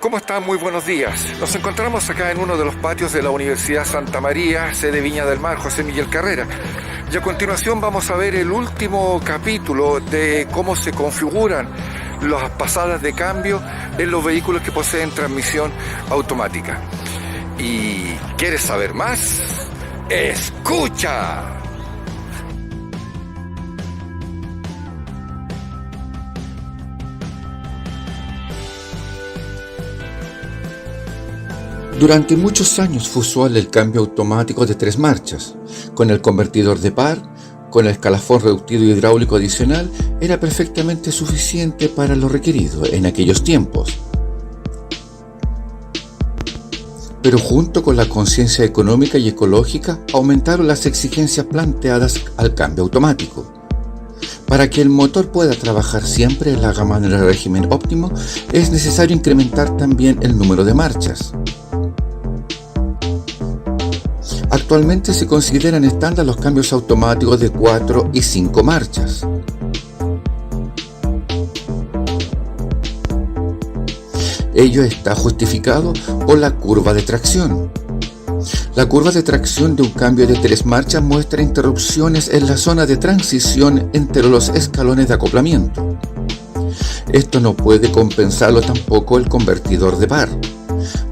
¿Cómo están? Muy buenos días. Nos encontramos acá en uno de los patios de la Universidad Santa María, sede Viña del Mar, José Miguel Carrera. Y a continuación vamos a ver el último capítulo de cómo se configuran las pasadas de cambio en los vehículos que poseen transmisión automática. ¿Y quieres saber más? ¡Escucha! Durante muchos años fue usual el cambio automático de 3 marchas. Con el convertidor de par, con el escalafón reductivo hidráulico adicional, era perfectamente suficiente para lo requerido en aquellos tiempos. Pero junto con la conciencia económica y ecológica, aumentaron las exigencias planteadas al cambio automático. Para que el motor pueda trabajar siempre en la gama del régimen óptimo, es necesario incrementar también el número de marchas. Actualmente se consideran estándar los cambios automáticos de 4 y 5 marchas. Ello está justificado por la curva de tracción. La curva de tracción de un cambio de 3 marchas muestra interrupciones en la zona de transición entre los escalones de acoplamiento. Esto no puede compensarlo tampoco el convertidor de par,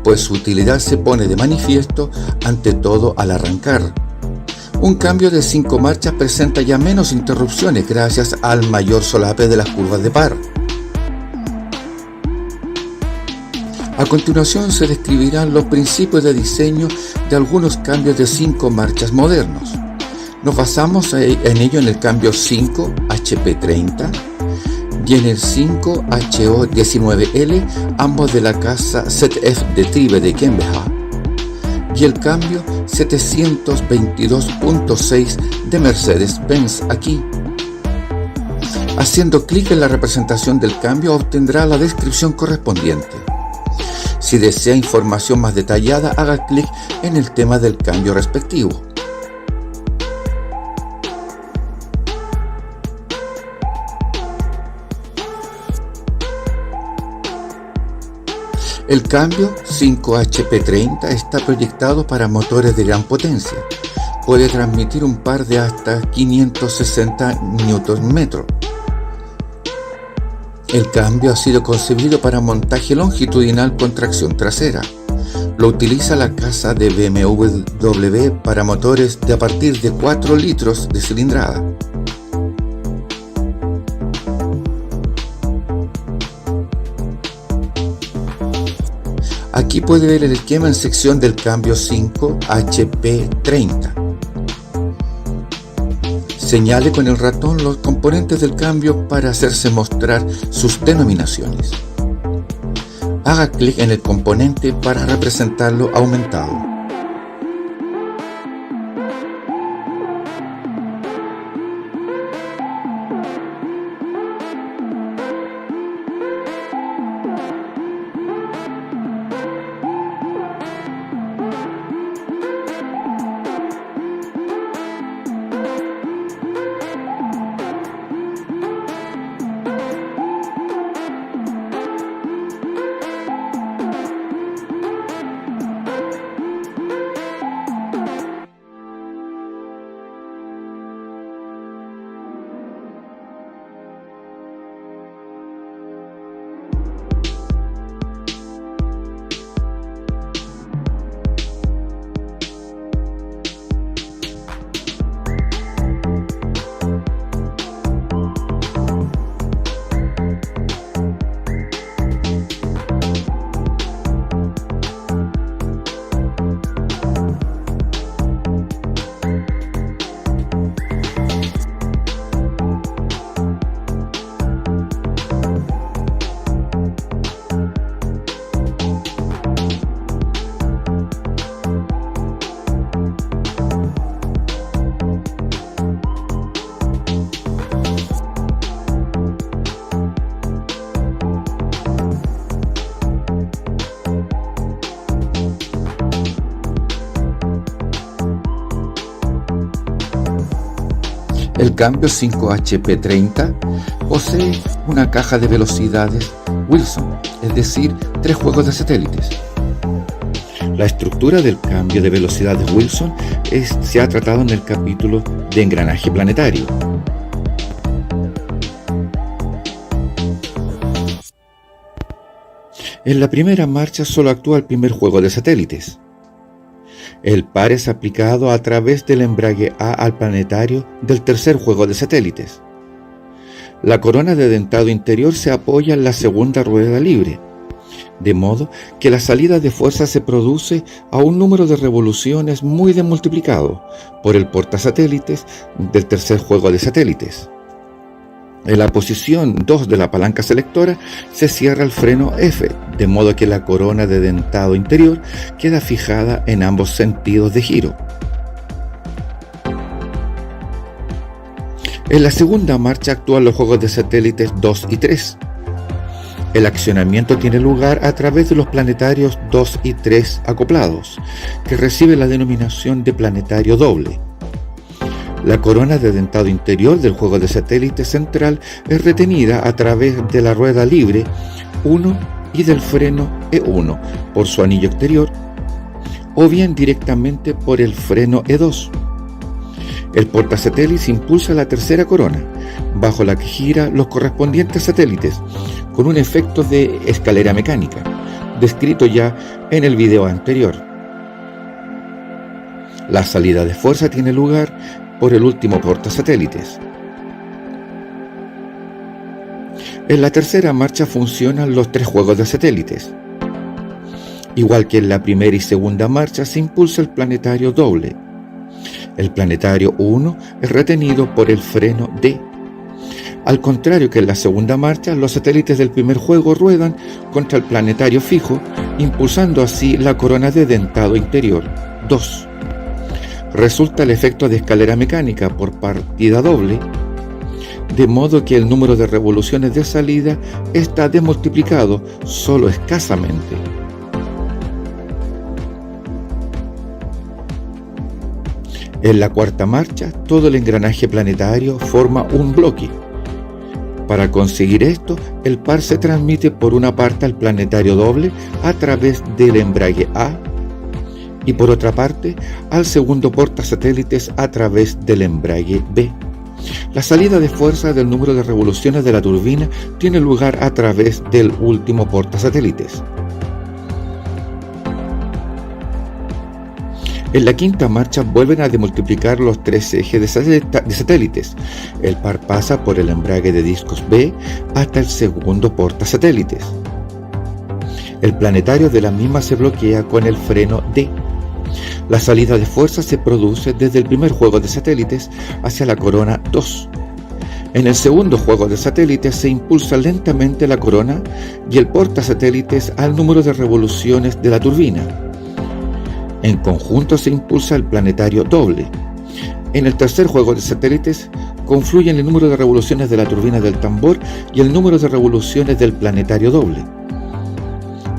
pues su utilidad se pone de manifiesto ante todo al arrancar. Un cambio de 5 marchas presenta ya menos interrupciones gracias al mayor solape de las curvas de par. A continuación se describirán los principios de diseño de algunos cambios de 5 marchas modernos. Nos basamos en ello en el cambio 5 HP30 y en el 5 HO19L, ambos de la casa ZF de Tribe de GmbH, y el cambio 722.6 de Mercedes-Benz aquí. Haciendo clic en la representación del cambio obtendrá la descripción correspondiente. Si desea información más detallada, haga clic en el tema del cambio respectivo. El cambio 5HP30 está proyectado para motores de gran potencia. Puede transmitir un par de hasta 560 Nm. El cambio ha sido concebido para montaje longitudinal con tracción trasera. Lo utiliza la casa de BMW para motores de a partir de 4 litros de cilindrada. Aquí puede ver el esquema en sección del cambio 5HP30. Señale con el ratón los componentes del cambio para hacerse mostrar sus denominaciones. Haga clic en el componente para representarlo aumentado. El cambio 5HP30 posee una caja de velocidades Wilson, es decir, 3 juegos de satélites. La estructura del cambio de velocidad de Wilson se ha tratado en el capítulo de engranaje planetario. En la primera marcha solo actúa el primer juego de satélites. El par es aplicado a través del embrague A al planetario del tercer juego de satélites. La corona de dentado interior se apoya en la segunda rueda libre, de modo que la salida de fuerza se produce a un número de revoluciones muy demultiplicado por el portasatélites del tercer juego de satélites. En la posición 2 de la palanca selectora se cierra el freno F, de modo que la corona de dentado interior queda fijada en ambos sentidos de giro. En la segunda marcha actúan los juegos de satélites 2 y 3. El accionamiento tiene lugar a través de los planetarios 2 y 3 acoplados, que reciben la denominación de planetario doble. La corona de dentado interior del juego de satélite central es retenida a través de la rueda libre 1 y del freno E1 por su anillo exterior, o bien directamente por el freno E2. El portasatélites impulsa la tercera corona, bajo la que gira los correspondientes satélites, con un efecto de escalera mecánica, descrito ya en el video anterior. La salida de fuerza tiene lugar por el último portasatélites. En la tercera marcha funcionan los 3 juegos de satélites. Igual que en la primera y segunda marcha se impulsa el planetario doble. El planetario 1 es retenido por el freno D. Al contrario que en la segunda marcha, los satélites del primer juego ruedan contra el planetario fijo, impulsando así la corona de dentado interior 2. Resulta el efecto de escalera mecánica por partida doble, de modo que el número de revoluciones de salida está demultiplicado solo escasamente. En la cuarta marcha, todo el engranaje planetario forma un bloque. Para conseguir esto, el par se transmite por una parte al planetario doble a través del embrague A y por otra parte al segundo portasatélites a través del embrague B. La salida de fuerza del número de revoluciones de la turbina tiene lugar a través del último portasatélites. En la quinta marcha vuelven a demultiplicar los 3 ejes de satélites. El par pasa por el embrague de discos B hasta el segundo portasatélites. El planetario de la misma se bloquea con el freno D. La salida de fuerza se produce desde el primer juego de satélites hacia la corona 2. En el segundo juego de satélites se impulsa lentamente la corona y el portasatélites al número de revoluciones de la turbina. En conjunto se impulsa el planetario doble. En el tercer juego de satélites confluyen el número de revoluciones de la turbina del tambor y el número de revoluciones del planetario doble.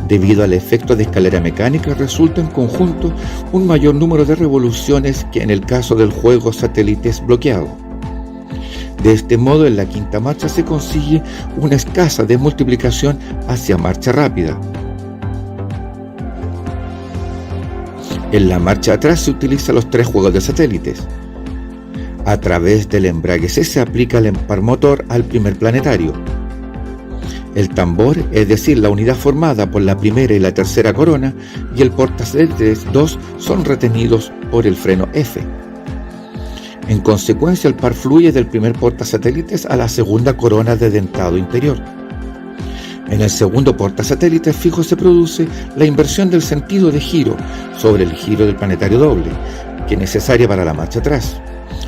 Debido al efecto de escalera mecánica, resulta en conjunto un mayor número de revoluciones que en el caso del juego satélites bloqueado. De este modo, en la quinta marcha se consigue una escasa demultiplicación hacia marcha rápida. En la marcha atrás se utilizan los 3 juegos de satélites. A través del embrague C se aplica el par motor al primer planetario. El tambor, es decir, la unidad formada por la primera y la tercera corona, y el portasatélites 2 son retenidos por el freno F. En consecuencia, el par fluye del primer portasatélites a la segunda corona de dentado interior. En el segundo portasatélites fijo se produce la inversión del sentido de giro sobre el giro del planetario doble, que es necesaria para la marcha atrás.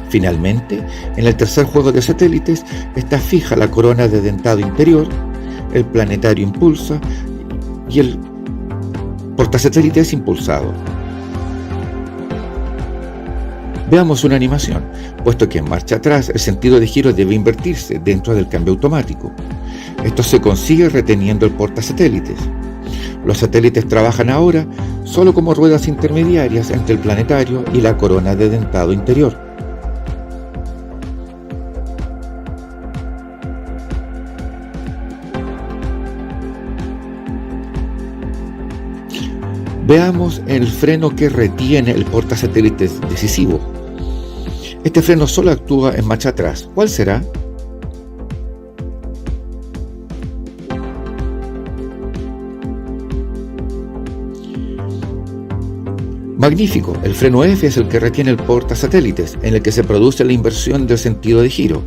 Finalmente, en el tercer juego de satélites está fija la corona de dentado interior, el planetario impulsa y el portasatélite es impulsado. Veamos una animación, puesto que en marcha atrás el sentido de giro debe invertirse dentro del cambio automático. Esto se consigue reteniendo el portasatélites. Los satélites trabajan ahora solo como ruedas intermediarias entre el planetario y la corona de dentado interior. Veamos el freno que retiene el portasatélites decisivo. Este freno solo actúa en marcha atrás. ¿Cuál será? Magnífico, el freno F es el que retiene el portasatélites, en el que se produce la inversión del sentido de giro.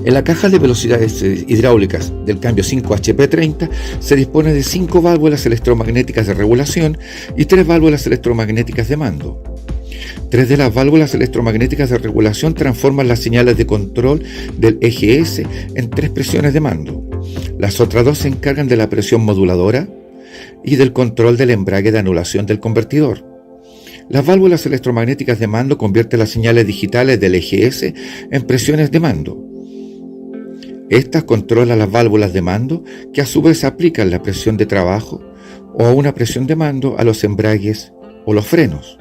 En la caja de velocidades hidráulicas del cambio 5HP30 se dispone de 5 válvulas electromagnéticas de regulación y 3 válvulas electromagnéticas de mando. 3 de las válvulas electromagnéticas de regulación transforman las señales de control del eje S en 3 presiones de mando. Las otras 2 se encargan de la presión moduladora y del control del embrague de anulación del convertidor. Las válvulas electromagnéticas de mando convierten las señales digitales del eje S en presiones de mando. Estas controlan las válvulas de mando, que a su vez aplican la presión de trabajo o una presión de mando a los embragues o los frenos.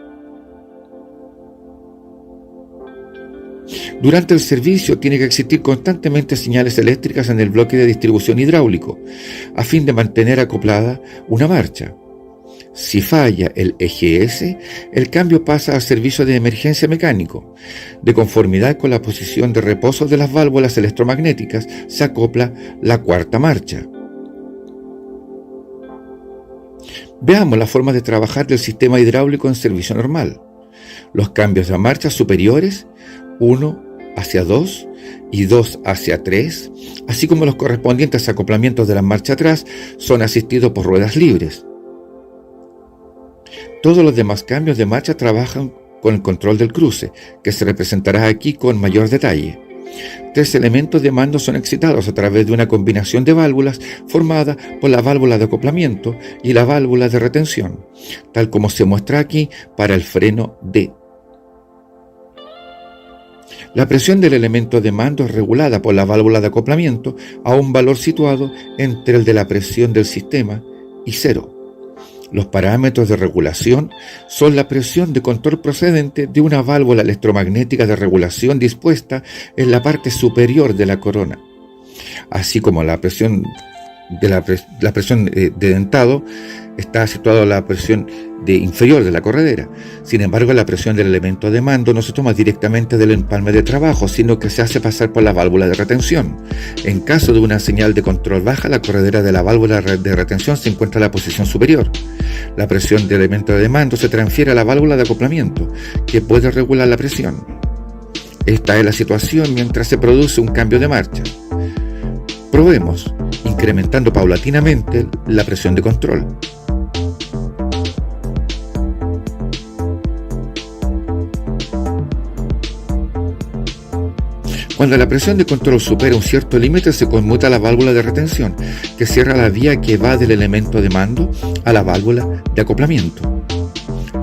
Durante el servicio tiene que existir constantemente señales eléctricas en el bloque de distribución hidráulico, a fin de mantener acoplada una marcha. Si falla el eje S, el cambio pasa al servicio de emergencia mecánico. De conformidad con la posición de reposo de las válvulas electromagnéticas, se acopla la cuarta marcha. Veamos la forma de trabajar del sistema hidráulico en servicio normal. Los cambios de marcha superiores, 1 hacia 2 y 2 hacia 3, así como los correspondientes acoplamientos de la marcha atrás, son asistidos por ruedas libres. Todos los demás cambios de marcha trabajan con el control del cruce, que se representará aquí con mayor detalle. 3 elementos de mando son excitados a través de una combinación de válvulas formada por la válvula de acoplamiento y la válvula de retención, tal como se muestra aquí para el freno D. La presión del elemento de mando es regulada por la válvula de acoplamiento a un valor situado entre el de la presión del sistema y 0. Los parámetros de regulación son la presión de control procedente de una válvula electromagnética de regulación dispuesta en la parte superior de la corona, así como la presión de dentado está situada la presión inferior de la corredera. Sin embargo, la presión del elemento de mando no se toma directamente del empalme de trabajo, sino que se hace pasar por la válvula de retención. En caso de una señal de control baja, la corredera de la válvula de retención se encuentra en la posición superior. La presión del elemento de mando se transfiere a la válvula de acoplamiento, que puede regular la presión. Esta es la situación mientras se produce un cambio de marcha. Probemos, incrementando paulatinamente la presión de control. Cuando la presión de control supera un cierto límite, se conmuta la válvula de retención, que cierra la vía que va del elemento de mando a la válvula de acoplamiento.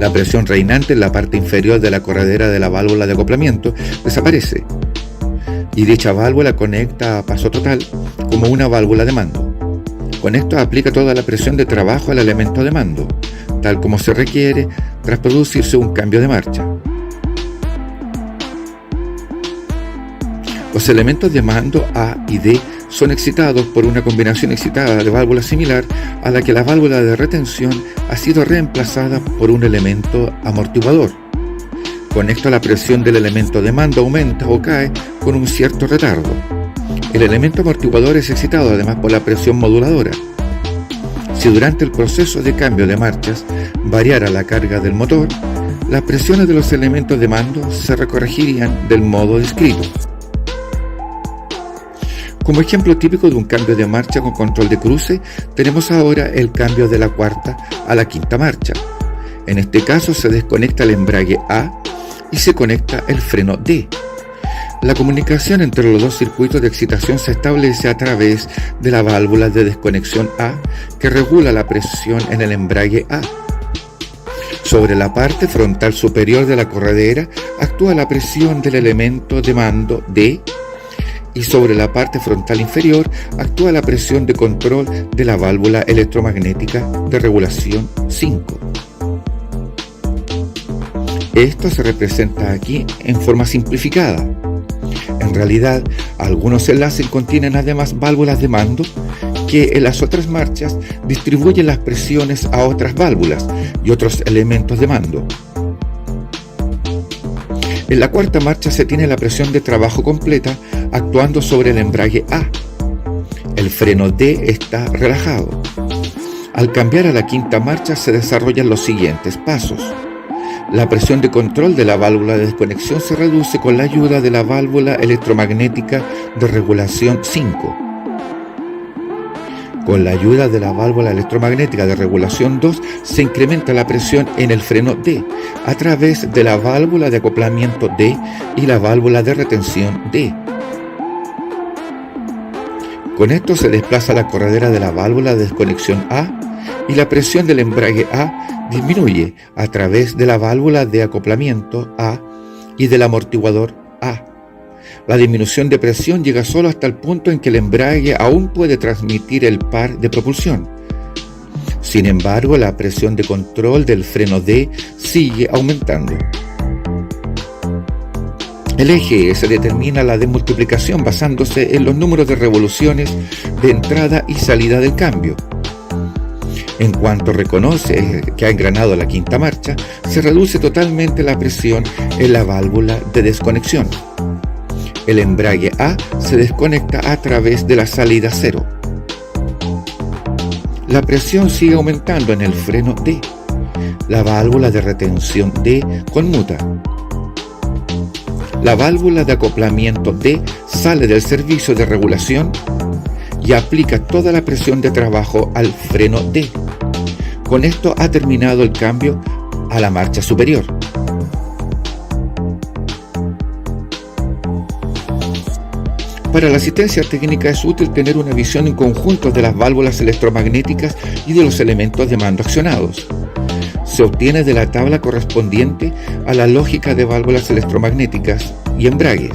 La presión reinante en la parte inferior de la corredera de la válvula de acoplamiento desaparece, y dicha válvula conecta a paso total como una válvula de mando. Con esto aplica toda la presión de trabajo al elemento de mando, tal como se requiere tras producirse un cambio de marcha. Los elementos de mando A y D son excitados por una combinación excitada de válvulas similar a la que la válvula de retención ha sido reemplazada por un elemento amortiguador. Con esto la presión del elemento de mando aumenta o cae con un cierto retardo. El elemento amortiguador es excitado además por la presión moduladora. Si durante el proceso de cambio de marchas variara la carga del motor, las presiones de los elementos de mando se recorregirían del modo descrito. Como ejemplo típico de un cambio de marcha con control de cruce, tenemos ahora el cambio de la cuarta a la quinta marcha. En este caso se desconecta el embrague A y se conecta el freno D. La comunicación entre los dos circuitos de excitación se establece a través de la válvula de desconexión A, que regula la presión en el embrague A. Sobre la parte frontal superior de la corredera actúa la presión del elemento de mando D, y sobre la parte frontal inferior actúa la presión de control de la válvula electromagnética de regulación 5. Esto se representa aquí en forma simplificada. En realidad, algunos enlaces contienen además válvulas de mando que en las otras marchas distribuyen las presiones a otras válvulas y otros elementos de mando. En la cuarta marcha se tiene la presión de trabajo completa actuando sobre el embrague A. El freno D está relajado. Al cambiar a la quinta marcha se desarrollan los siguientes pasos. La presión de control de la válvula de desconexión se reduce con la ayuda de la válvula electromagnética de regulación 5. Con la ayuda de la válvula electromagnética de regulación 2 se incrementa la presión en el freno D a través de la válvula de acoplamiento D y la válvula de retención D. Con esto se desplaza la corredera de la válvula de desconexión A y la presión del embrague A disminuye a través de la válvula de acoplamiento A y del amortiguador A. La disminución de presión llega solo hasta el punto en que el embrague aún puede transmitir el par de propulsión. Sin embargo, la presión de control del freno D sigue aumentando. El eje se determina la desmultiplicación basándose en los números de revoluciones de entrada y salida del cambio. En cuanto reconoce que ha engranado la quinta marcha, se reduce totalmente la presión en la válvula de desconexión. El embrague A se desconecta a través de la salida 0. La presión sigue aumentando en el freno D. La válvula de retención D conmuta. La válvula de acoplamiento D sale del servicio de regulación y aplica toda la presión de trabajo al freno D. Con esto ha terminado el cambio a la marcha superior. Para la asistencia técnica es útil tener una visión en conjunto de las válvulas electromagnéticas y de los elementos de mando accionados. Se obtiene de la tabla correspondiente a la lógica de válvulas electromagnéticas y embragues.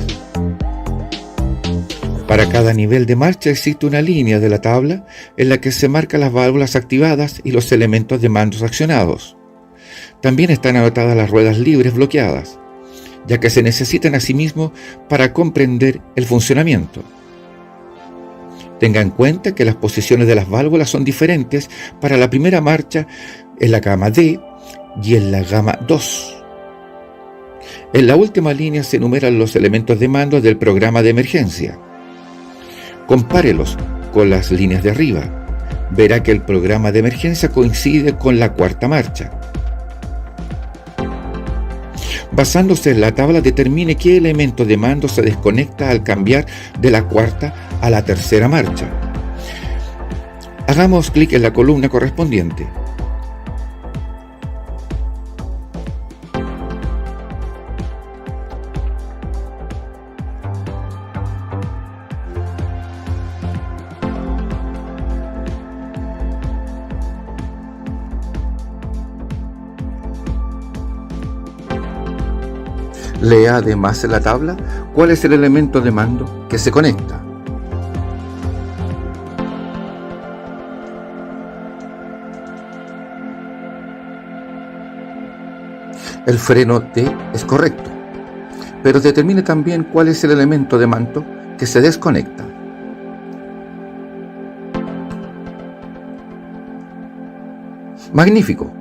Para cada nivel de marcha existe una línea de la tabla en la que se marcan las válvulas activadas y los elementos de mandos accionados. También están anotadas las ruedas libres bloqueadas, ya que se necesitan asimismo para comprender el funcionamiento. Tenga en cuenta que las posiciones de las válvulas son diferentes para la primera marcha en la gama D y en la gama 2. En la última línea se enumeran los elementos de mando del programa de emergencia. Compárelos con las líneas de arriba. Verá que el programa de emergencia coincide con la cuarta marcha. Basándose en la tabla, determine qué elemento de mando se desconecta al cambiar de la cuarta a la tercera marcha. Hagamos clic en la columna correspondiente. Lea además en la tabla cuál es el elemento de mando que se conecta. El freno D es correcto, pero determine también cuál es el elemento de mando que se desconecta. Magnífico.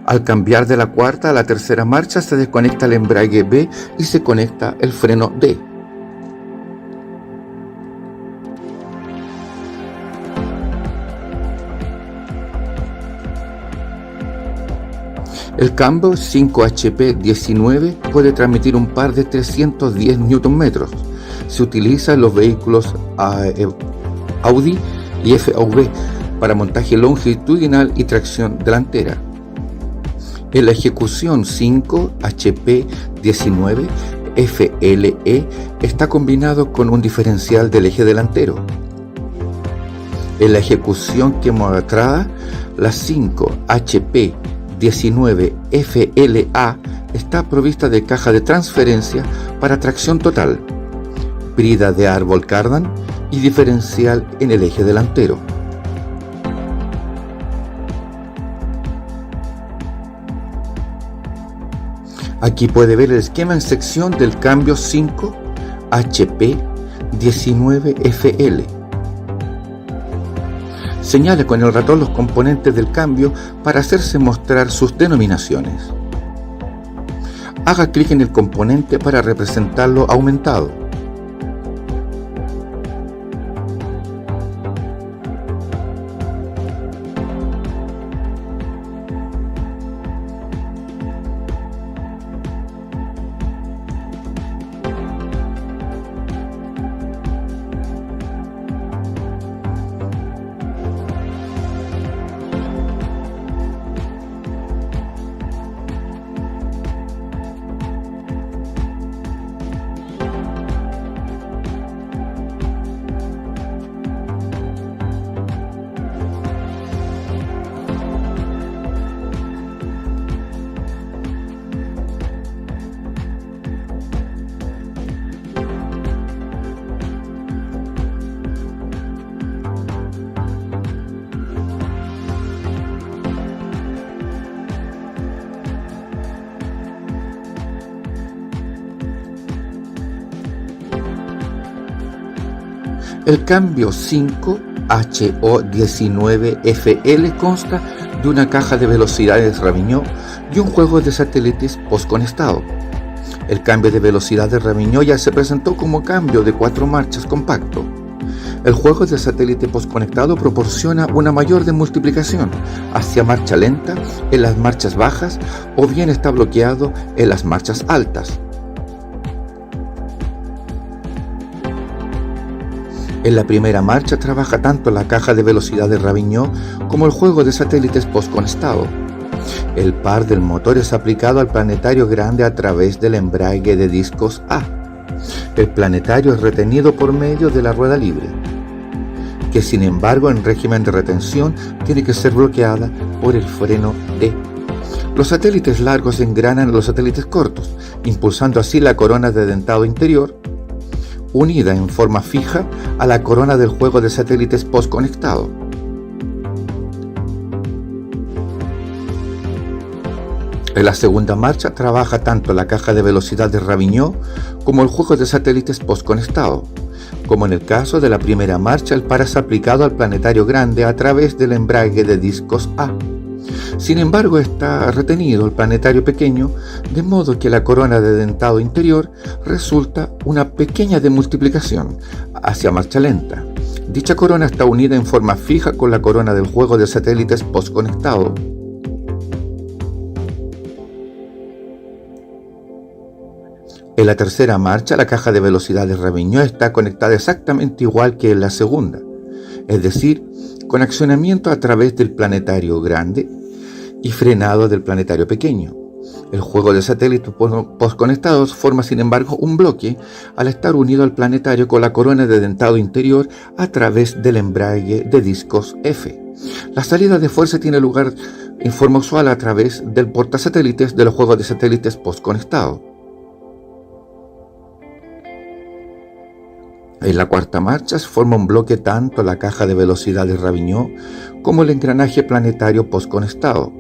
Al cambiar de la cuarta a la tercera marcha se desconecta el embrague B y se conecta el freno D. El cambio 5HP19 puede transmitir un par de 310 Nm. Se utiliza en los vehículos Audi y FAW para montaje longitudinal y tracción delantera. En la ejecución 5HP19 FLE está combinado con un diferencial del eje delantero. En la ejecución que mostrada, la 5HP19 FLA está provista de caja de transferencia para tracción total, brida de árbol cardan y diferencial en el eje delantero. Aquí puede ver el esquema en sección del cambio 5 HP19FL. Señala con el ratón los componentes del cambio para hacerse mostrar sus denominaciones. Haga clic en el componente para representarlo aumentado. El cambio 5HO19FL consta de una caja de velocidades Ravignoc y un juego de satélites postconectado. El cambio de velocidad de Ravignoc ya se presentó como cambio de 4 marchas compacto. El juego de satélite postconectado proporciona una mayor demultiplicación hacia marcha lenta en las marchas bajas o bien está bloqueado en las marchas altas. En la primera marcha trabaja tanto la caja de velocidad de Ravignoc como el juego de satélites postconectado. El par del motor es aplicado al planetario grande a través del embrague de discos A. El planetario es retenido por medio de la rueda libre, que sin embargo en régimen de retención tiene que ser bloqueada por el freno D. Los satélites largos engranan a los satélites cortos, impulsando así la corona de dentado interior, unida en forma fija a la corona del juego de satélites postconectado. En la segunda marcha trabaja tanto la caja de velocidad de Ravignoc como el juego de satélites postconectado. Como en el caso de la primera marcha, el par es aplicado al planetario grande a través del embrague de discos A. Sin embargo, está retenido el planetario pequeño, de modo que la corona de dentado interior resulta una pequeña demultiplicación hacia marcha lenta. Dicha corona está unida en forma fija con la corona del juego de satélites postconectado. En la tercera marcha, la caja de velocidad de Ravignoc está conectada exactamente igual que en la segunda, es decir, con accionamiento a través del planetario grande y frenado del planetario pequeño. El juego de satélites postconectados forma sin embargo un bloque al estar unido al planetario con la corona de dentado interior a través del embrague de discos F. La salida de fuerza tiene lugar en forma usual a través del portasatélites de los juegos de satélites postconectados. En la cuarta marcha se forma un bloque tanto la caja de velocidad de Ravignoc como el engranaje planetario postconectado.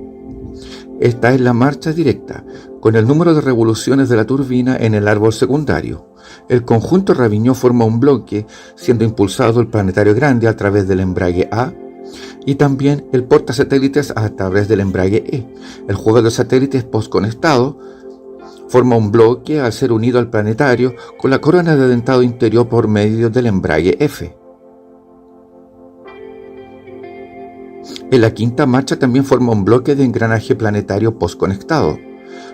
Esta es la marcha directa, con el número de revoluciones de la turbina en el árbol secundario. El conjunto Ravignoc forma un bloque, siendo impulsado el planetario grande a través del embrague A y también el portasatélites a través del embrague E. El juego de satélites postconectado forma un bloque al ser unido al planetario con la corona de dentado interior por medio del embrague F. En la quinta marcha también forma un bloque de engranaje planetario postconectado.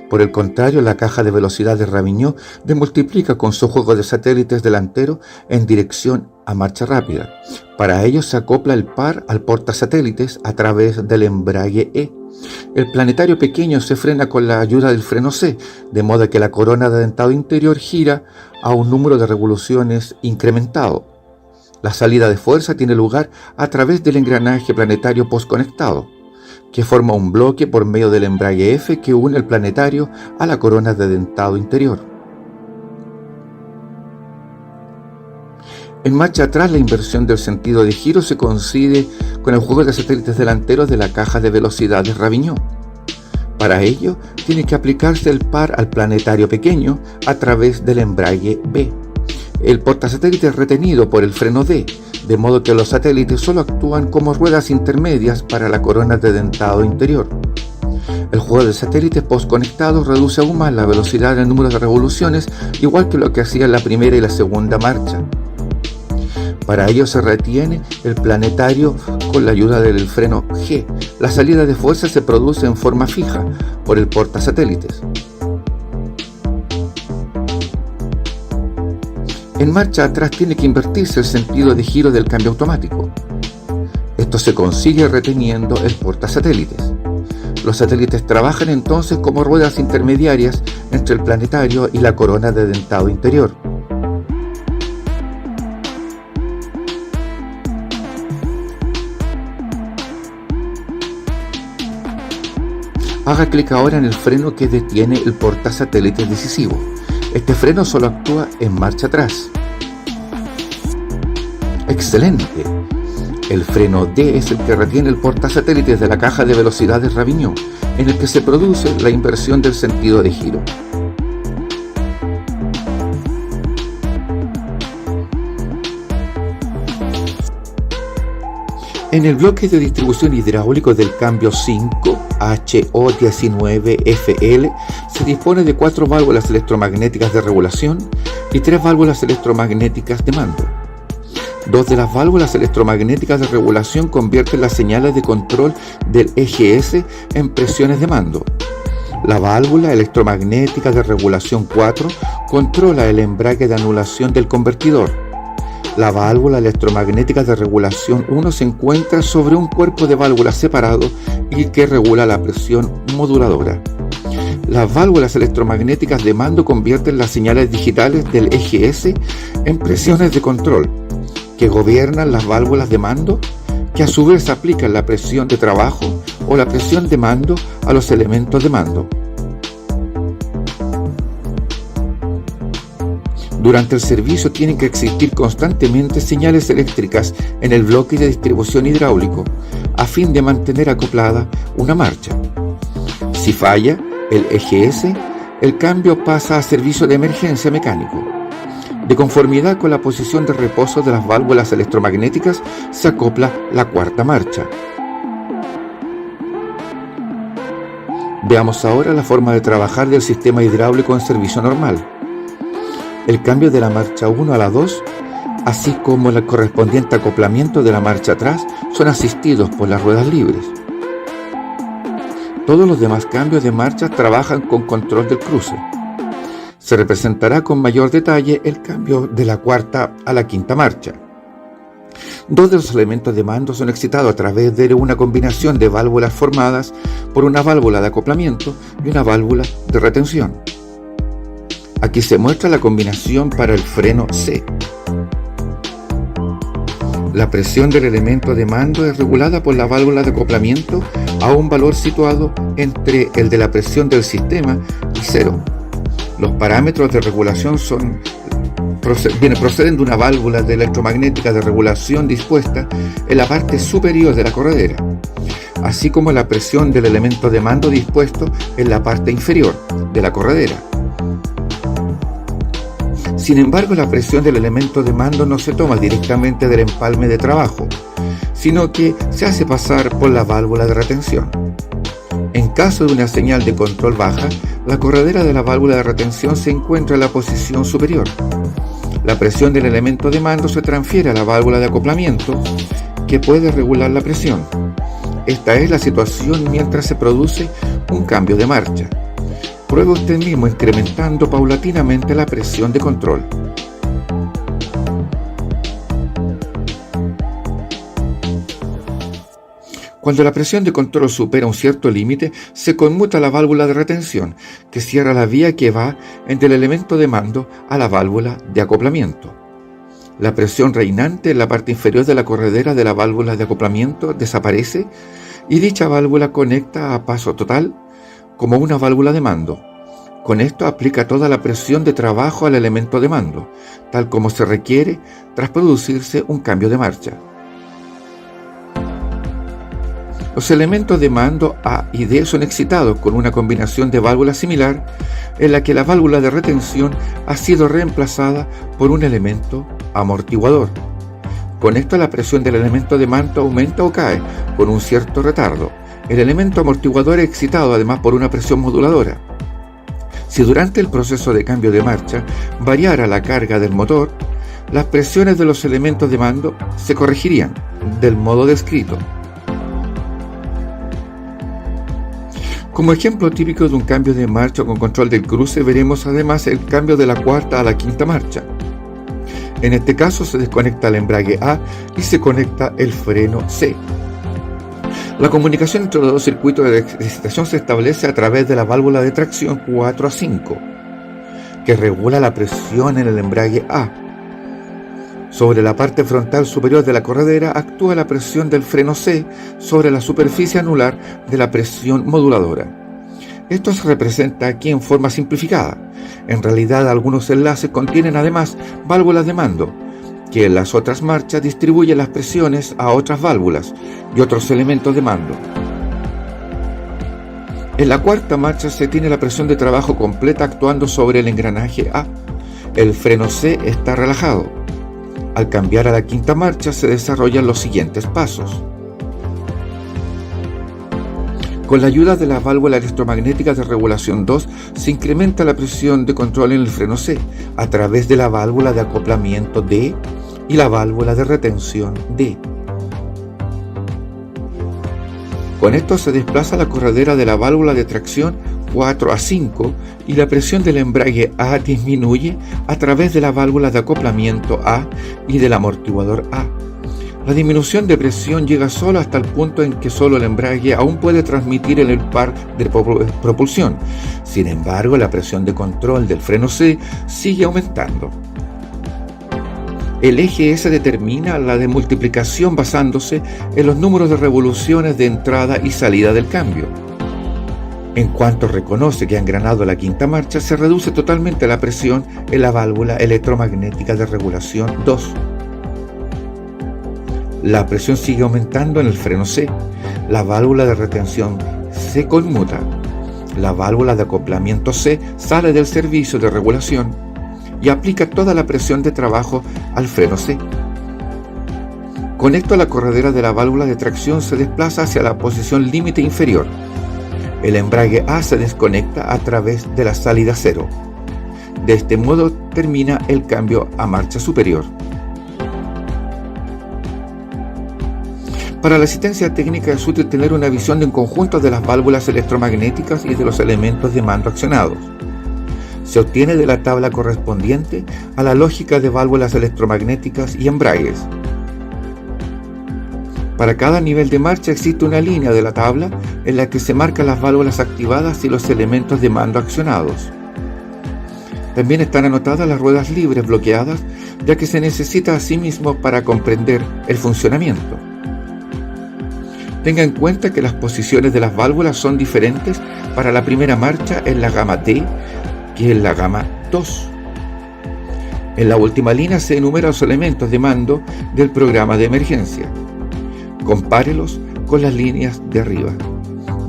Por el contrario, la caja de velocidad de Ravignoc demultiplica con su juego de satélites delantero en dirección a marcha rápida. Para ello se acopla el par al portasatélites a través del embrague E. El planetario pequeño se frena con la ayuda del freno C, de modo que la corona de dentado interior gira a un número de revoluciones incrementado. La salida de fuerza tiene lugar a través del engranaje planetario postconectado, que forma un bloque por medio del embrague F que une el planetario a la corona de dentado interior. En marcha atrás, la inversión del sentido de giro se coincide con el juego de satélites delanteros de la caja de velocidad de Ravignoc. Para ello, tiene que aplicarse el par al planetario pequeño a través del embrague B. el portasatélite es retenido por el freno D, de modo que los satélites solo actúan como ruedas intermedias para la corona de dentado interior. El juego de satélites postconectados reduce aún más la velocidad en número de revoluciones, igual que lo que hacía la primera y la segunda marcha. Para ello se retiene el planetario con la ayuda del freno G. La salida de fuerza se produce en forma fija por el portasatélites. En marcha atrás tiene que invertirse el sentido de giro del cambio automático. Esto se consigue reteniendo el portasatélites. Los satélites trabajan entonces como ruedas intermediarias entre el planetario y la corona de dentado interior. Haga clic ahora en el freno que detiene el portasatélite decisivo. Este freno solo actúa en marcha atrás. ¡Excelente! El freno D es el que retiene el portasatélite de la caja de velocidades Ravignon, en el que se produce la inversión del sentido de giro. En el bloque de distribución hidráulico del cambio 5 HO19FL se dispone de 4 válvulas electromagnéticas de regulación y 3 válvulas electromagnéticas de mando. 2 de las válvulas electromagnéticas de regulación convierten las señales de control del EGS en presiones de mando. La válvula electromagnética de regulación 4 controla el embrague de anulación del convertidor. La válvula electromagnética de regulación 1 se encuentra sobre un cuerpo de válvulas separado y que regula la presión moduladora. Las válvulas electromagnéticas de mando convierten las señales digitales del EGS en presiones de control, que gobiernan las válvulas de mando, que a su vez aplican la presión de trabajo o la presión de mando a los elementos de mando. Durante el servicio tienen que existir constantemente señales eléctricas en el bloque de distribución hidráulico a fin de mantener acoplada una marcha. Si falla el EGS, el cambio pasa a servicio de emergencia mecánico. De conformidad con la posición de reposo de las válvulas electromagnéticas, se acopla la cuarta marcha. Veamos ahora la forma de trabajar del sistema hidráulico en servicio normal. El cambio de la marcha 1 a la 2, así como el correspondiente acoplamiento de la marcha atrás, son asistidos por las ruedas libres. Todos los demás cambios de marcha trabajan con control del cruce. Se representará con mayor detalle el cambio de la cuarta a la quinta marcha. 2 de los elementos de mando son excitados a través de una combinación de válvulas formadas por una válvula de acoplamiento y una válvula de retención. Aquí se muestra la combinación para el freno C. La presión del elemento de mando es regulada por la válvula de acoplamiento a un valor situado entre el de la presión del sistema y 0. Los parámetros de regulación proceden de una válvula de electromagnética de regulación dispuesta en la parte superior de la corredera, así como la presión del elemento de mando dispuesto en la parte inferior de la corredera. Sin embargo, la presión del elemento de mando no se toma directamente del empalme de trabajo, sino que se hace pasar por la válvula de retención. En caso de una señal de control baja, la corredera de la válvula de retención se encuentra en la posición superior. La presión del elemento de mando se transfiere a la válvula de acoplamiento, que puede regular la presión. Esta es la situación mientras se produce un cambio de marcha. Pruebe usted mismo incrementando paulatinamente la presión de control. Cuando la presión de control supera un cierto límite, se conmuta la válvula de retención, que cierra la vía que va entre el elemento de mando a la válvula de acoplamiento. La presión reinante en la parte inferior de la corredera de la válvula de acoplamiento desaparece y dicha válvula conecta a paso total como una válvula de mando. Con esto aplica toda la presión de trabajo al elemento de mando, tal como se requiere tras producirse un cambio de marcha. Los elementos de mando A y D son excitados con una combinación de válvulas similar en la que la válvula de retención ha sido reemplazada por un elemento amortiguador. Con esto la presión del elemento de mando aumenta o cae con un cierto retardo. El elemento amortiguador es excitado además por una presión moduladora. Si durante el proceso de cambio de marcha variara la carga del motor, las presiones de los elementos de mando se corregirían del modo descrito. Como ejemplo típico de un cambio de marcha con control del cruce, veremos además el cambio de la cuarta a la quinta marcha. En este caso se desconecta el embrague A y se conecta el freno C. La comunicación entre los dos circuitos de excitación se establece a través de la válvula de tracción 4 a 5, que regula la presión en el embrague A. Sobre la parte frontal superior de la corredera actúa la presión del freno C sobre la superficie anular de la presión moduladora. Esto se representa aquí en forma simplificada. En realidad, algunos enlaces contienen además válvulas de mando, que en las otras marchas distribuyen las presiones a otras válvulas y otros elementos de mando. En la cuarta marcha se tiene la presión de trabajo completa actuando sobre el engranaje A. El freno C está relajado. Al cambiar a la quinta marcha se desarrollan los siguientes pasos. Con la ayuda de la válvula electromagnética de regulación 2 se incrementa la presión de control en el freno C a través de la válvula de acoplamiento D y la válvula de retención D. Con esto se desplaza la corredera de la válvula de tracción 4 a 5 y la presión del embrague A disminuye a través de la válvula de acoplamiento A y del amortiguador A. La disminución de presión llega solo hasta el punto en que solo el embrague aún puede transmitir el par de propulsión. Sin embargo, la presión de control del freno C sigue aumentando. El eje S determina la demultiplicación basándose en los números de revoluciones de entrada y salida del cambio. En cuanto reconoce que ha engranado la quinta marcha, se reduce totalmente la presión en la válvula electromagnética de regulación 2. La presión sigue aumentando en el freno C. La válvula de retención se conmuta. La válvula de acoplamiento C sale del servicio de regulación y aplica toda la presión de trabajo al freno C. Con esto la corredera de la válvula de tracción se desplaza hacia la posición límite inferior. El embrague A se desconecta a través de la salida cero. De este modo termina el cambio a marcha superior. Para la asistencia técnica es útil tener una visión de un conjunto de las válvulas electromagnéticas y de los elementos de mando accionados. Se obtiene de la tabla correspondiente a la lógica de válvulas electromagnéticas y embragues. Para cada nivel de marcha existe una línea de la tabla en la que se marcan las válvulas activadas y los elementos de mando accionados. También están anotadas las ruedas libres bloqueadas, ya que se necesita asimismo para comprender el funcionamiento. Tenga en cuenta que las posiciones de las válvulas son diferentes para la primera marcha en la gama D que en la gama 2. En la última línea se enumeran los elementos de mando del programa de emergencia. Compárelos con las líneas de arriba.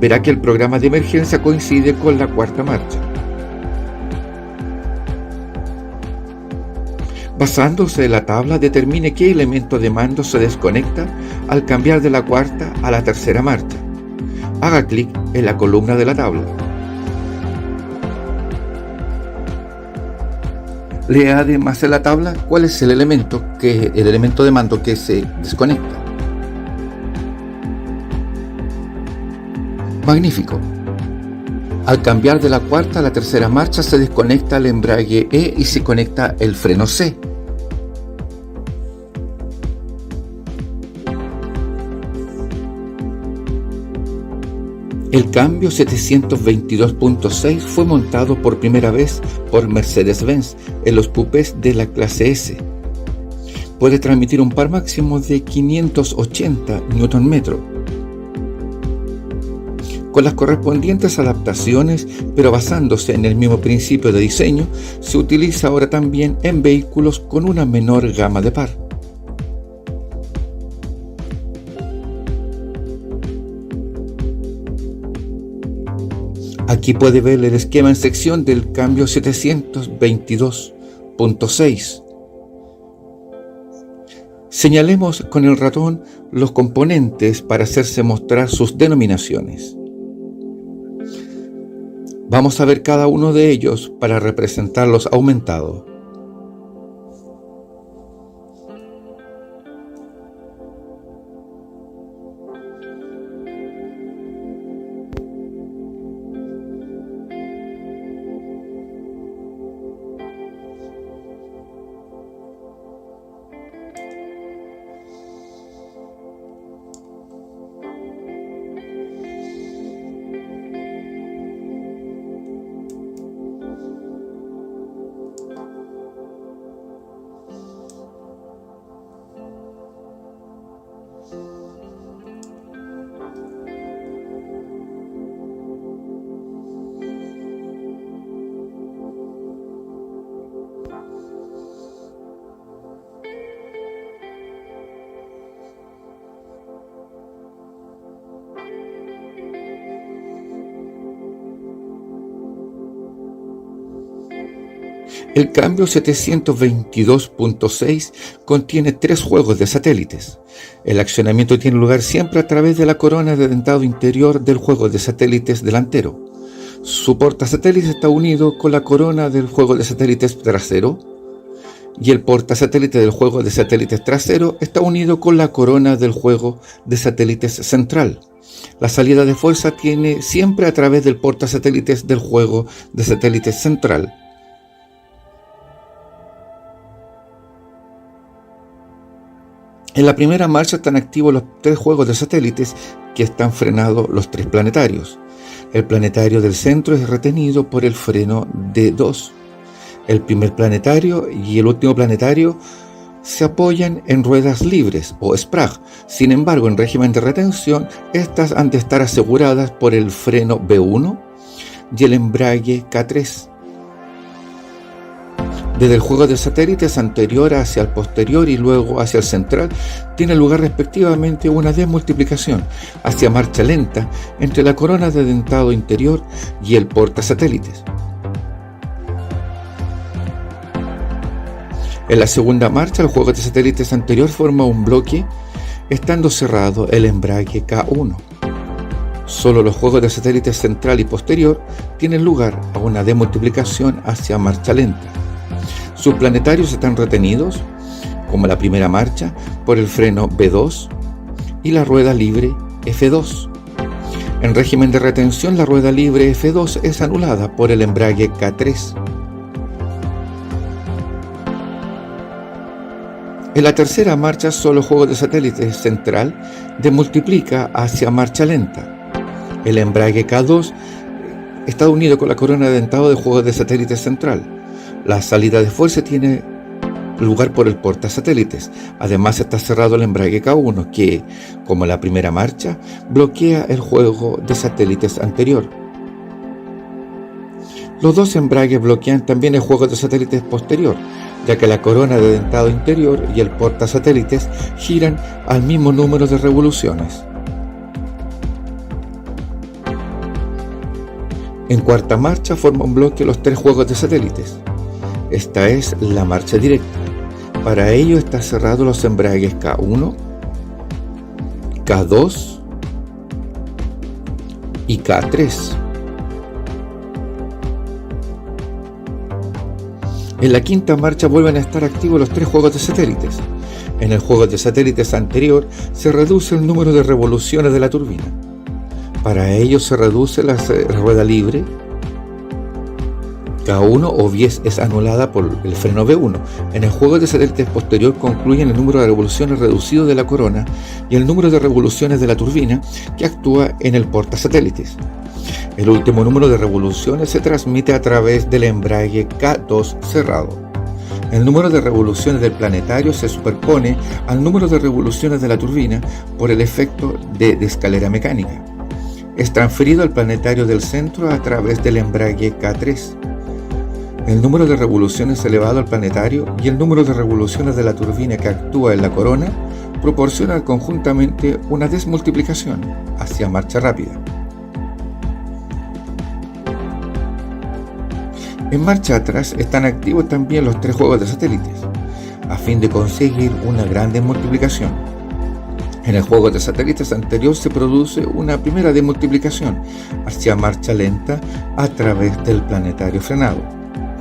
Verá que el programa de emergencia coincide con la cuarta marcha. Basándose en la tabla, determine qué elemento de mando se desconecta al cambiar de la cuarta a la tercera marcha. Haga clic en la columna de la tabla. Lea además en la tabla cuál es el elemento de mando que se desconecta. Magnífico. Al cambiar de la cuarta a la tercera marcha se desconecta el embrague E y se conecta el freno C. El cambio 722.6 fue montado por primera vez por Mercedes-Benz en los coupés de la clase S. Puede transmitir un par máximo de 580 Nm. Con las correspondientes adaptaciones, pero basándose en el mismo principio de diseño, se utiliza ahora también en vehículos con una menor gama de par. Aquí puede ver el esquema en sección del cambio 722.6. Señalemos con el ratón los componentes para hacerse mostrar sus denominaciones. Vamos a ver cada uno de ellos para representarlos aumentados. El cambio 722.6 contiene 3 juegos de satélites. El accionamiento tiene lugar siempre a través de la corona de dentado interior del juego de satélites delantero. Su portasatélites está unido con la corona del juego de satélites trasero y el portasatélite del juego de satélites trasero está unido con la corona del juego de satélites central. La salida de fuerza tiene siempre a través del portasatélites del juego de satélites central. En la primera marcha están activos los 3 juegos de satélites que están frenados los 3 planetarios. El planetario del centro es retenido por el freno D2. El primer planetario y el último planetario se apoyan en ruedas libres o SPRAG. Sin embargo, en régimen de retención, estas han de estar aseguradas por el freno B1 y el embrague K3. Desde el juego de satélites anterior hacia el posterior y luego hacia el central, tiene lugar respectivamente una desmultiplicación hacia marcha lenta entre la corona de dentado interior y el portasatélites. En la segunda marcha, el juego de satélites anterior forma un bloque, estando cerrado el embrague K1. Solo los juegos de satélites central y posterior tienen lugar a una desmultiplicación hacia marcha lenta. Sus planetarios están retenidos, como la primera marcha, por el freno B2 y la rueda libre F2. En régimen de retención, la rueda libre F2 es anulada por el embrague K3. En la tercera marcha, solo el juego de satélites central desmultiplica hacia marcha lenta. El embrague K2 está unido con la corona de dentado del juego de satélites central. La salida de fuerza tiene lugar por el portasatélites. Además está cerrado el embrague K1 que, como la primera marcha, bloquea el juego de satélites anterior. Los 2 embragues bloquean también el juego de satélites posterior, ya que la corona de dentado interior y el portasatélites giran al mismo número de revoluciones. En cuarta marcha forma un bloque los 3 juegos de satélites. Esta es la marcha directa. Para ello está cerrado los embragues K1, K2 y K3. En la quinta marcha vuelven a estar activos los 3 juegos de satélites. En el juego de satélites anterior se reduce el número de revoluciones de la turbina. Para ello se reduce la rueda libre K1 o bien es anulada por el freno B1. En el juego de satélites posterior concluyen el número de revoluciones reducido de la corona y el número de revoluciones de la turbina que actúa en el portasatélites. El último número de revoluciones se transmite a través del embrague K2 cerrado. El número de revoluciones del planetario se superpone al número de revoluciones de la turbina por el efecto de escalera mecánica. Es transferido al planetario del centro a través del embrague K3. El número de revoluciones elevado al planetario y el número de revoluciones de la turbina que actúa en la corona proporcionan conjuntamente una desmultiplicación hacia marcha rápida. En marcha atrás están activos también los 3 juegos de satélites, a fin de conseguir una gran desmultiplicación. En el juego de satélites anterior se produce una primera desmultiplicación hacia marcha lenta a través del planetario frenado.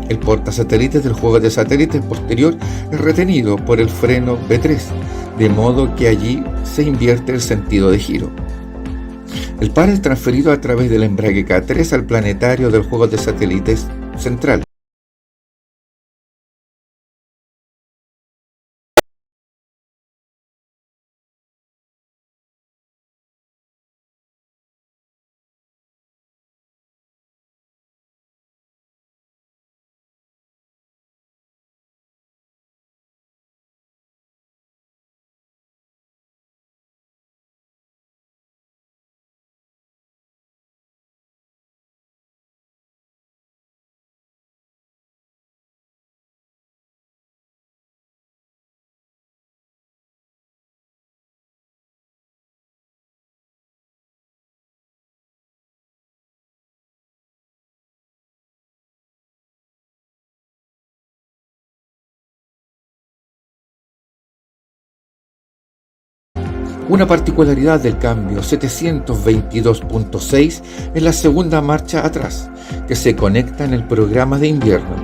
El portasatélites del juego de satélites posterior es retenido por el freno B3, de modo que allí se invierte el sentido de giro. El par es transferido a través del embrague K3 al planetario del juego de satélites central. Una particularidad del cambio 722.6 es la segunda marcha atrás, que se conecta en el programa de invierno.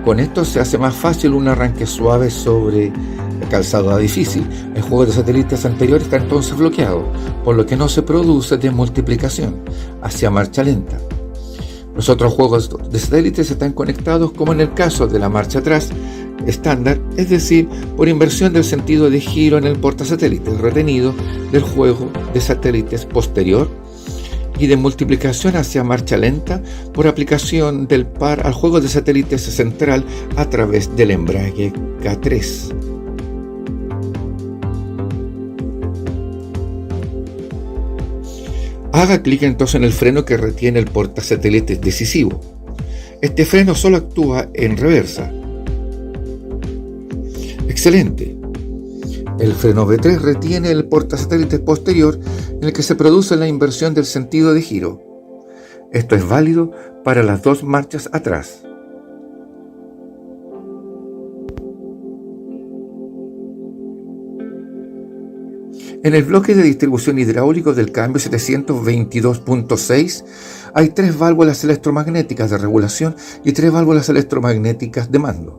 Con esto se hace más fácil un arranque suave sobre calzada difícil. El juego de satélites anterior está entonces bloqueado, por lo que no se produce desmultiplicación hacia marcha lenta. Los otros juegos de satélites están conectados como en el caso de la marcha atrás estándar, es decir, por inversión del sentido de giro en el portasatélites retenido del juego de satélites posterior y de multiplicación hacia marcha lenta por aplicación del par al juego de satélites central a través del embrague K3. Haga clic entonces en el freno que retiene el portasatélites decisivo. Este freno solo actúa en reversa. Excelente. El freno B3 retiene el portasatélites posterior en el que se produce la inversión del sentido de giro. Esto es válido para las 2 marchas atrás. En el bloque de distribución hidráulico del cambio 722.6 hay 3 válvulas electromagnéticas de regulación y 3 válvulas electromagnéticas de mando.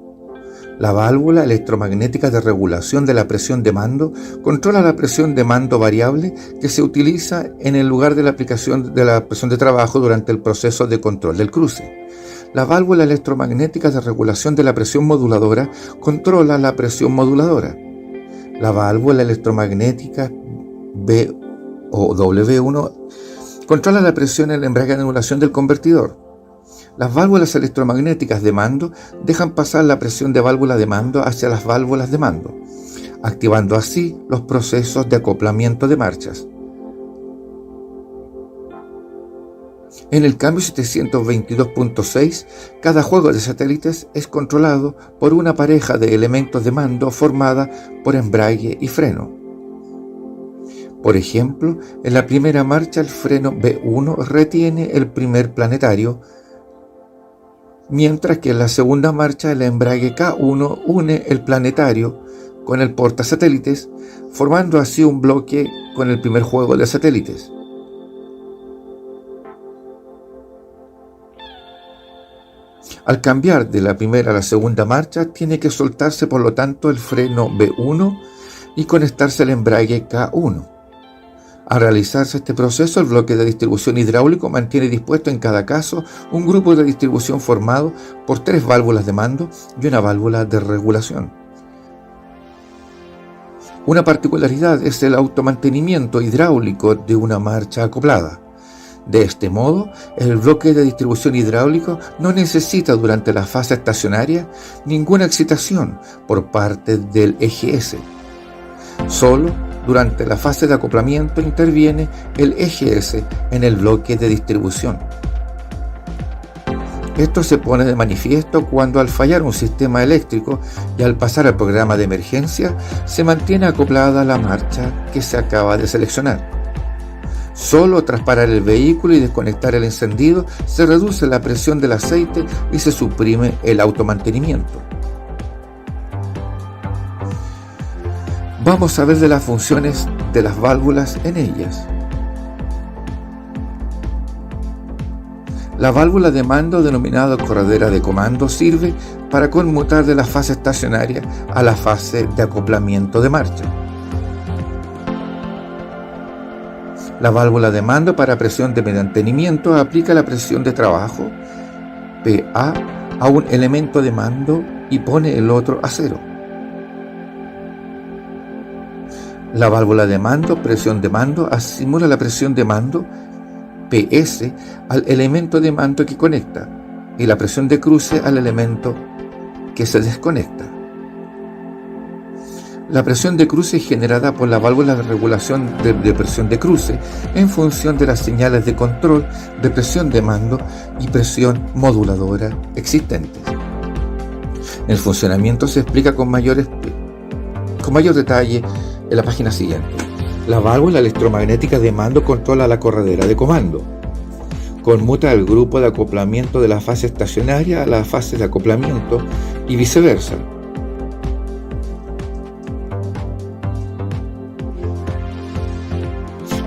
La válvula electromagnética de regulación de la presión de mando controla la presión de mando variable que se utiliza en el lugar de la aplicación de la presión de trabajo durante el proceso de control del cruce. La válvula electromagnética de regulación de la presión moduladora controla la presión moduladora. La válvula electromagnética B o W1 controla la presión en el embrague de anulación del convertidor. Las válvulas electromagnéticas de mando dejan pasar la presión de válvula de mando hacia las válvulas de mando, activando así los procesos de acoplamiento de marchas. En el cambio 722.6, cada juego de satélites es controlado por una pareja de elementos de mando formada por embrague y freno. Por ejemplo, en la primera marcha el freno B1 retiene el primer planetario, mientras que en la segunda marcha el embrague K1 une el planetario con el portasatélites, formando así un bloque con el primer juego de satélites. Al cambiar de la primera a la segunda marcha, tiene que soltarse por lo tanto el freno B1 y conectarse el embrague K1. Al realizarse este proceso, el bloque de distribución hidráulico mantiene dispuesto en cada caso un grupo de distribución formado por 3 válvulas de mando y una válvula de regulación. Una particularidad es el automantenimiento hidráulico de una marcha acoplada. De este modo, el bloque de distribución hidráulico no necesita durante la fase estacionaria ninguna excitación por parte del eje S. Solo durante la fase de acoplamiento interviene el eje S en el bloque de distribución. Esto se pone de manifiesto cuando al fallar un sistema eléctrico y al pasar al programa de emergencia se mantiene acoplada la marcha que se acaba de seleccionar. Solo tras parar el vehículo y desconectar el encendido se reduce la presión del aceite y se suprime el automantenimiento. Vamos a ver de las funciones de las válvulas en ellas. La válvula de mando, denominada corredera de comando, sirve para conmutar de la fase estacionaria a la fase de acoplamiento de marcha. La válvula de mando para presión de mantenimiento aplica la presión de trabajo, PA, a un elemento de mando y pone el otro a cero. La válvula de mando, presión de mando, asimila la presión de mando, PS, al elemento de mando que conecta y la presión de cruce al elemento que se desconecta. La presión de cruce es generada por la válvula de regulación de presión de cruce en función de las señales de control de presión de mando y presión moduladora existentes. El funcionamiento se explica con mayor detalle en la página siguiente. La válvula electromagnética de mando controla la corredera de comando. Conmuta el grupo de acoplamiento de la fase estacionaria a la fase de acoplamiento y viceversa.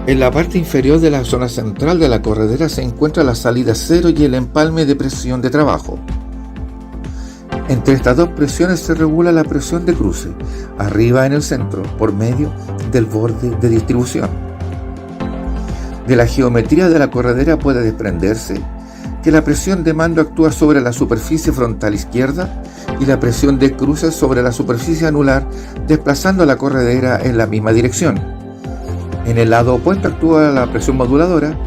En la parte inferior de la zona central de la corredera se encuentra la salida cero y el empalme de presión de trabajo. Entre estas dos presiones se regula la presión de cruce, arriba en el centro, por medio del borde de distribución. De la geometría de la corredera puede desprenderse que la presión de mando actúa sobre la superficie frontal izquierda y la presión de cruce sobre la superficie anular, desplazando la corredera en la misma dirección. En el lado opuesto actúa la presión moduladora,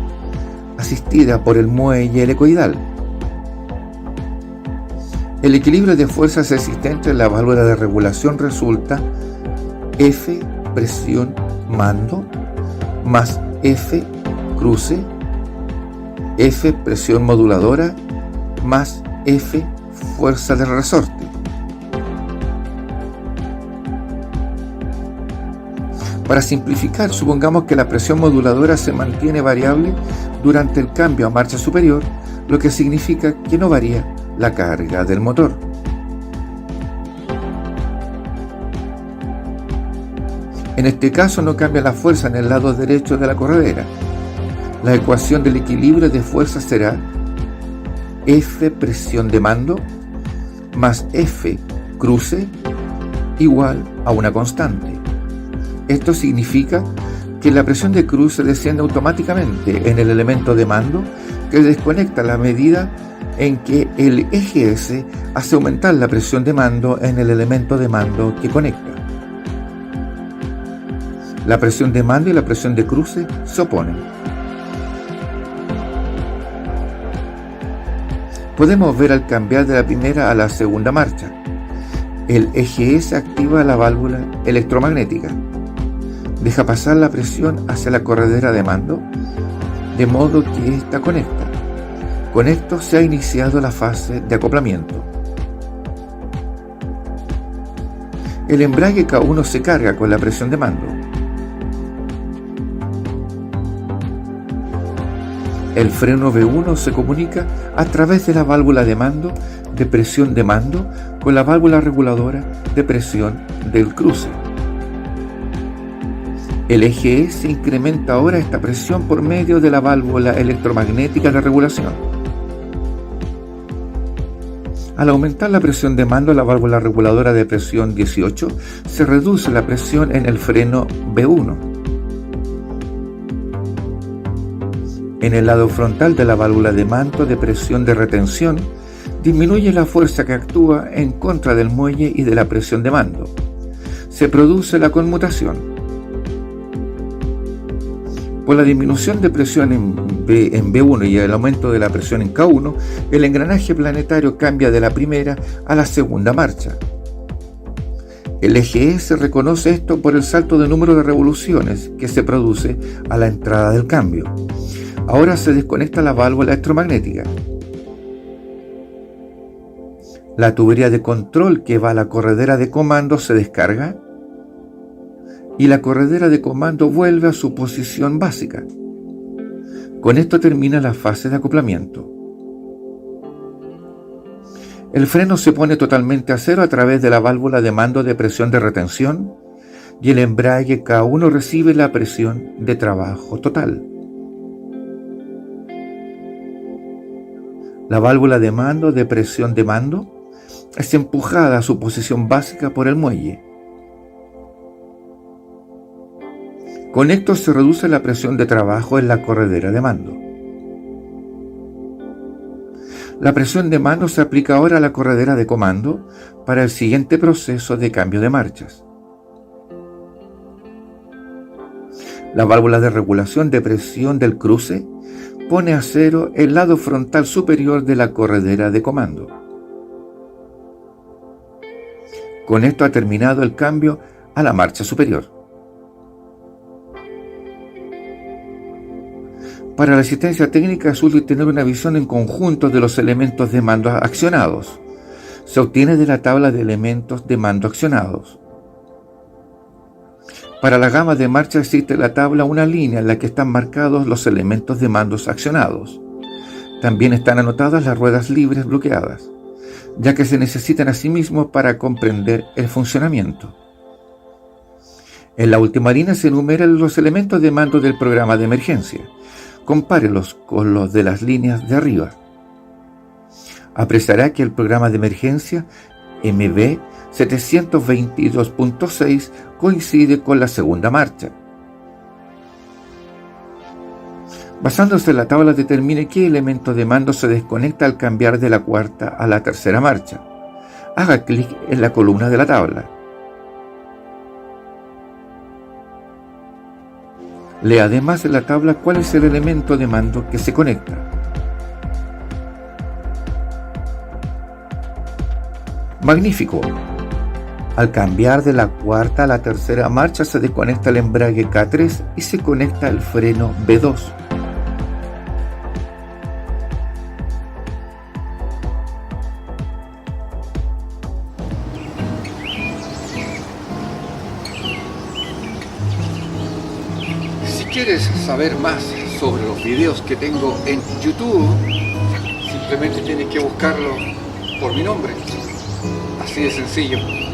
asistida por el muelle helicoidal. El equilibrio de fuerzas existente en la válvula de regulación resulta F presión mando más F cruce, F presión moduladora más F fuerza de resorte. Para simplificar, supongamos que la presión moduladora se mantiene variable durante el cambio a marcha superior, lo que significa que no varía la carga del motor. En este caso no cambia la fuerza en el lado derecho de la corredera. La ecuación del equilibrio de fuerza será F presión de mando más F cruce igual a una constante. Esto significa que la presión de cruce desciende automáticamente en el elemento de mando, que desconecta a la medida en que el eje S hace aumentar la presión de mando en el elemento de mando que conecta. La presión de mando y la presión de cruce se oponen. Podemos ver al cambiar de la primera a la segunda marcha. El eje S activa la válvula electromagnética. Deja pasar la presión hacia la corredera de mando, de modo que ésta conecta. Con esto se ha iniciado la fase de acoplamiento. El embrague K1 se carga con la presión de mando. El freno V1 se comunica a través de la válvula de mando de presión de mando con la válvula reguladora de presión del cruce. El eje S incrementa ahora esta presión por medio de la válvula electromagnética de regulación. Al aumentar la presión de mando, la válvula reguladora de presión 18, se reduce la presión en el freno V1. En el lado frontal de la válvula de mando de presión de retención, disminuye la fuerza que actúa en contra del muelle y de la presión de mando. Se produce la conmutación. Por la disminución de presión en V1 y el aumento de la presión en K1, el engranaje planetario cambia de la primera a la segunda marcha. El eje S reconoce esto por el salto de número de revoluciones que se produce a la entrada del cambio. Ahora se desconecta la válvula electromagnética. La tubería de control que va a la corredera de comando se descarga y la corredera de comando vuelve a su posición básica. Con esto termina la fase de acoplamiento. El freno se pone totalmente a cero a través de la válvula de mando de presión de retención y el embrague K1 recibe la presión de trabajo total. La válvula de mando de presión de mando es empujada a su posición básica por el muelle. Con esto se reduce la presión de trabajo en la corredera de mando. La presión de mando se aplica ahora a la corredera de comando para el siguiente proceso de cambio de marchas. La válvula de regulación de presión del cruce pone a cero el lado frontal superior de la corredera de comando. Con esto ha terminado el cambio a la marcha superior. Para la asistencia técnica es útil tener una visión en conjunto de los elementos de mando accionados. Se obtiene de la tabla de elementos de mando accionados. Para la gama de marcha existe en la tabla una línea en la que están marcados los elementos de mandos accionados. También están anotadas las ruedas libres bloqueadas, ya que se necesitan asimismo para comprender el funcionamiento. En la última línea se enumeran los elementos de mando del programa de emergencia. Compárelos con los de las líneas de arriba. Apreciará que el programa de emergencia MB 722.6 coincide con la segunda marcha. Basándose en la tabla, determine qué elemento de mando se desconecta al cambiar de la cuarta a la tercera marcha. Haga clic en la columna de la tabla. Lea además en la tabla cuál es el elemento de mando que se conecta. Magnífico. Al cambiar de la cuarta a la tercera marcha se desconecta el embrague K3 y se conecta el freno B2. Si quieres saber más sobre los videos que tengo en YouTube, simplemente tienes que buscarlo por mi nombre. Así de sencillo.